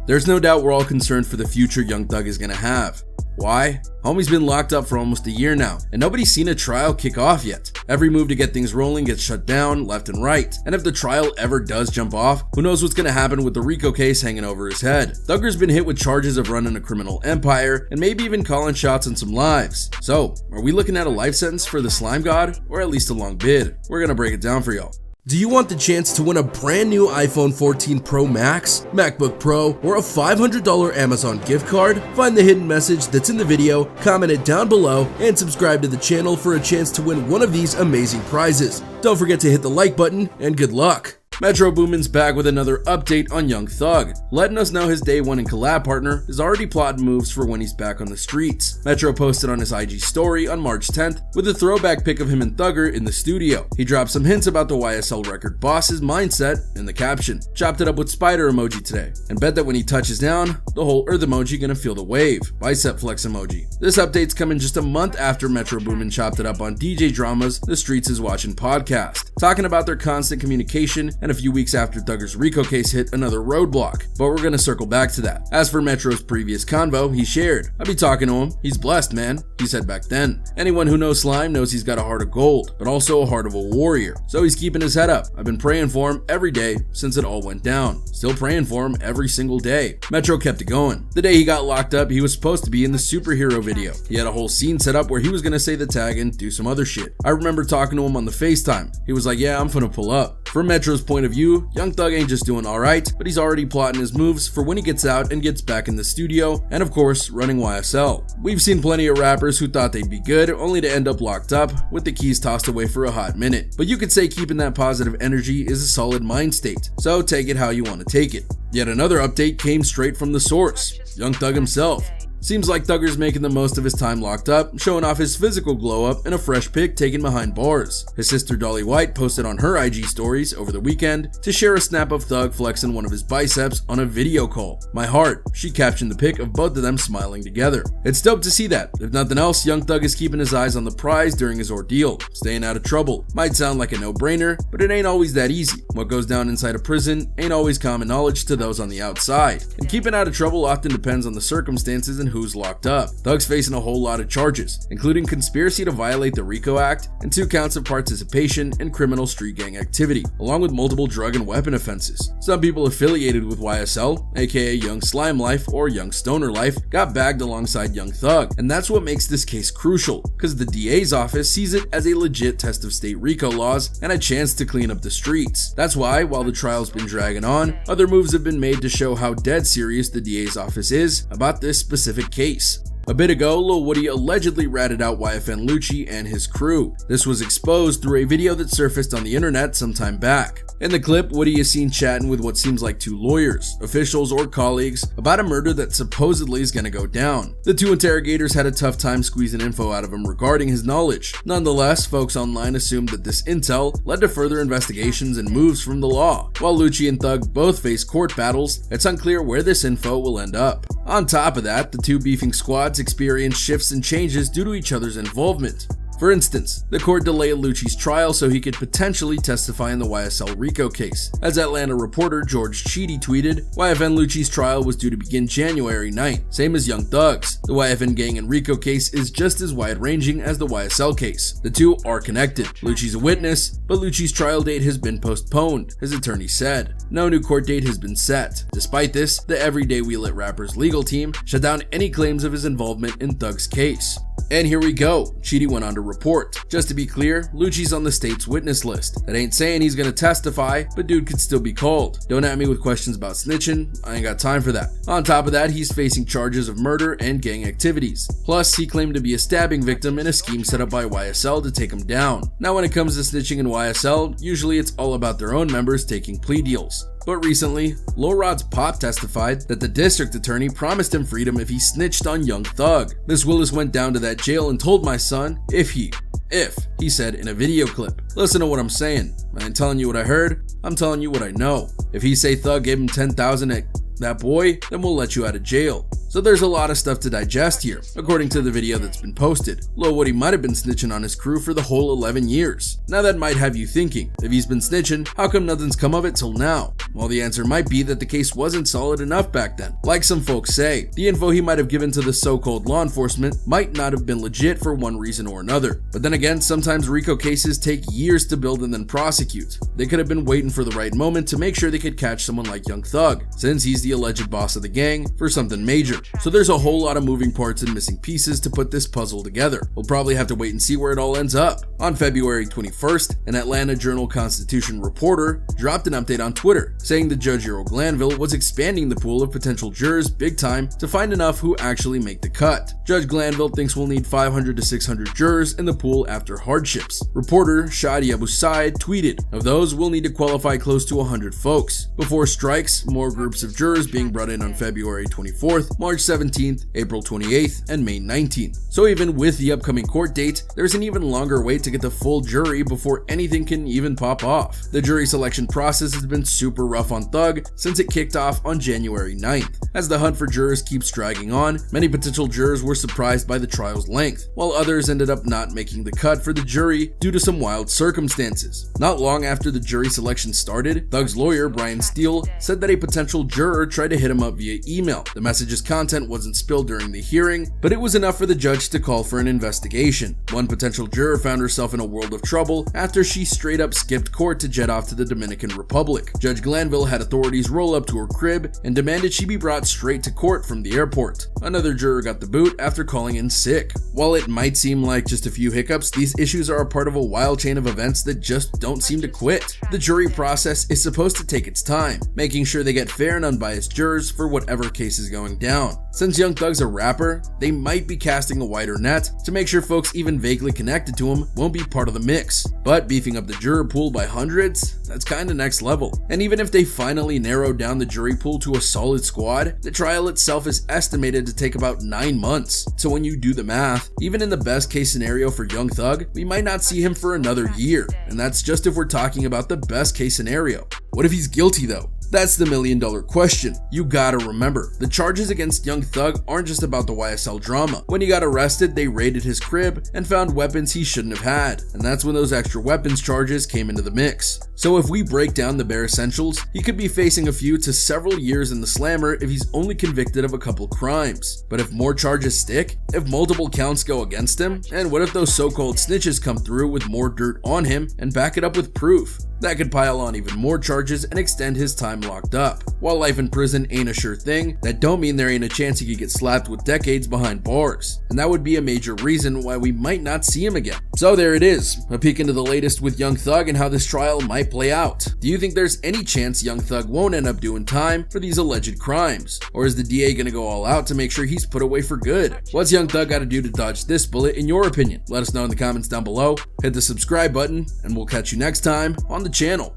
There's no doubt we're all concerned for the future Young Thug is gonna have. Why? Homie's been locked up for almost a year now, and nobody's seen a trial kick off yet. Every move to get things rolling gets shut down left and right, and if the trial ever does jump off, who knows what's gonna happen with the RICO case hanging over his head. Thugger's been hit with charges of running a criminal empire, and maybe even calling shots on some lives. So, are we looking at a life sentence for the slime god, or at least a long bid? We're gonna break it down for y'all. Do you want the chance to win a brand new iPhone 14 Pro Max, MacBook Pro, or a $500 Amazon gift card? Find the hidden message that's in the video, comment it down below, and subscribe to the channel for a chance to win one of these amazing prizes. Don't forget to hit the like button, and good luck! Metro Boomin's back with another update on Young Thug, letting us know his day one and collab partner is already plotting moves for when he's back on the streets. Metro posted on his IG story on March 10th with a throwback pic of him and Thugger in the studio. He dropped some hints about the YSL record boss's mindset in the caption. Chopped it up with spider emoji today, and bet that when he touches down, the whole earth emoji gonna feel the wave. Bicep flex emoji. This update's coming just a month after Metro Boomin chopped it up on DJ Drama's The Streets Is Watching podcast, talking about their constant communication, and a few weeks after Thugger's RICO case hit another roadblock, but we're gonna circle back to that. As for Metro's previous convo, he shared, "I be talking to him, he's blessed, man," he said back then. Anyone who knows Slime knows he's got a heart of gold, but also a heart of a warrior, so he's keeping his head up. I've been praying for him every day since it all went down. Still praying for him every single day. Metro kept it going. The day he got locked up, he was supposed to be in the superhero video. He had a whole scene set up where he was gonna say the tag and do some other shit. I remember talking to him on the FaceTime. He was like, "Yeah, I'm finna pull up." From Metro's point of view, Young Thug ain't just doing alright, but he's already plotting his moves for when he gets out and gets back in the studio, and of course, running YSL. We've seen plenty of rappers who thought they'd be good, only to end up locked up, with the keys tossed away for a hot minute. But you could say keeping that positive energy is a solid mind state, so take it how you want to take it. Yet another update came straight from the source, Young Thug himself. Seems like Thugger's making the most of his time locked up, showing off his physical glow up in a fresh pic taken behind bars. His sister Dolly White posted on her IG stories over the weekend to share a snap of Thug flexing one of his biceps on a video call. "My heart," she captioned the pic of both of them smiling together. It's dope to see that. If nothing else, Young Thug is keeping his eyes on the prize during his ordeal, staying out of trouble. Might sound like a no-brainer, but it ain't always that easy. What goes down inside a prison ain't always common knowledge to those on the outside, and keeping out of trouble often depends on the circumstances and who's locked up. Thug's facing a whole lot of charges, including conspiracy to violate the RICO Act and 2 counts of participation in criminal street gang activity, along with multiple drug and weapon offenses. Some people affiliated with YSL, aka Young Slime Life or Young Stoner Life, got bagged alongside Young Thug, and that's what makes this case crucial, because the DA's office sees it as a legit test of state RICO laws and a chance to clean up the streets. That's why, while the trial's been dragging on, other moves have been made to show how dead serious the DA's office is about this specific case. A bit ago, Lil Woody allegedly ratted out YFN Lucci and his crew. This was exposed through a video that surfaced on the internet some time back. In the clip, Woody is seen chatting with what seems like 2 lawyers, officials, or colleagues about a murder that supposedly is gonna go down. The 2 interrogators had a tough time squeezing info out of him regarding his knowledge. Nonetheless, folks online assumed that this intel led to further investigations and moves from the law. While Lucci and Thug both face court battles, it's unclear where this info will end up. On top of that, the 2 beefing squads experienced shifts and changes due to each other's involvement. For instance, the court delayed Lucci's trial so he could potentially testify in the YSL RICO case. As Atlanta reporter George Cheedy tweeted, YFN Lucci's trial was due to begin January 9th, same as Young Thug's. The YFN gang and RICO case is just as wide-ranging as the YSL case. The 2 are connected. Lucci's a witness, but Lucci's trial date has been postponed, his attorney said. No new court date has been set. Despite this, the Everyday We Lit Rappers legal team shut down any claims of his involvement in Thug's case. And here we go, Cheedy went on to report. Just to be clear, Lucci's on the state's witness list. That ain't saying he's gonna testify, but dude could still be called. Don't at me with questions about snitching, I ain't got time for that. On top of that, he's facing charges of murder and gang activities. Plus, he claimed to be a stabbing victim in a scheme set up by YSL to take him down. Now when it comes to snitching in YSL, usually it's all about their own members taking plea deals. But recently, Lil Rod's pop testified that the district attorney promised him freedom if he snitched on Young Thug. Miss Willis went down to that jail and told my son, if, he said in a video clip. Listen to what I'm saying. I ain't telling you what I heard, I'm telling you what I know. If he say Thug gave him $10,000 at that boy, then we'll let you out of jail. So there's a lot of stuff to digest here. According to the video that's been posted, Lil Woody might have been snitching on his crew for the whole 11 years. Now that might have you thinking, if he's been snitching, how come nothing's come of it till now? Well, the answer might be that the case wasn't solid enough back then. Like some folks say, the info he might have given to the so-called law enforcement might not have been legit for one reason or another. But then again, sometimes RICO cases take years to build and then prosecute. They could have been waiting for the right moment to make sure they could catch someone like Young Thug, since he's the alleged boss of the gang, for something major. So there's a whole lot of moving parts and missing pieces to put this puzzle together. We'll probably have to wait and see where it all ends up. On February 21st, an Atlanta Journal-Constitution reporter dropped an update on Twitter, saying that Judge Errol Glanville was expanding the pool of potential jurors big time to find enough who actually make the cut. Judge Glanville thinks we'll need 500 to 600 jurors in the pool after hardships. Reporter Shadi Abu Said tweeted, "Of those, we'll need to qualify close to 100 folks." Before strikes, more groups of jurors being brought in on February 24th, March 17th, April 28th, and May 19th. So even with the upcoming court date, there's an even longer wait to get the full jury before anything can even pop off. The jury selection process has been super rough on Thug since it kicked off on January 9th. As the hunt for jurors keeps dragging on, many potential jurors were surprised by the trial's length, while others ended up not making the cut for the jury due to some wild circumstances. Not long after the jury selection started, Thug's lawyer, Brian Steele, said that a potential juror tried to hit him up via email. The message's content wasn't spilled during the hearing, but it was enough for the judge to call for an investigation. One potential juror found herself in a world of trouble after she straight up skipped court to jet off to the Dominican Republic. Judge Glanville had authorities roll up to her crib and demanded she be brought straight to court from the airport. Another juror got the boot after calling in sick. While it might seem like just a few hiccups, these issues are a part of a wild chain of events that just don't seem to quit. The jury process is supposed to take its time, making sure they get fair and unbiased jurors for whatever case is going down. Since Young Thug's a rapper, they might be casting a wider net to make sure folks even vaguely connected to him won't be part of the mix. But beefing up the juror pool by hundreds, that's kinda next level. And even if they finally narrow down the jury pool to a solid squad, the trial itself is estimated to take about 9 months. So when you do the math, even in the best case scenario for Young Thug, we might not see him for another year. And that's just if we're talking about the best case scenario. What if he's guilty though? That's the million-dollar question. You gotta remember, the charges against Young Thug aren't just about the YSL drama. When he got arrested, they raided his crib and found weapons he shouldn't have had, and that's when those extra weapons charges came into the mix. So if we break down the bare essentials, he could be facing a few to several years in the slammer if he's only convicted of a couple crimes. But if more charges stick, if multiple counts go against him, and what if those so-called snitches come through with more dirt on him and back it up with proof? That could pile on even more charges and extend his time locked up. While life in prison ain't a sure thing, that don't mean there ain't a chance he could get slapped with decades behind bars. And that would be a major reason why we might not see him again. So there it is, a peek into the latest with Young Thug and how this trial might play out. Do you think there's any chance Young Thug won't end up doing time for these alleged crimes? Or is the DA gonna go all out to make sure he's put away for good? What's Young Thug gotta do to dodge this bullet in your opinion? Let us know in the comments down below. Hit the subscribe button and we'll catch you next time on the channel.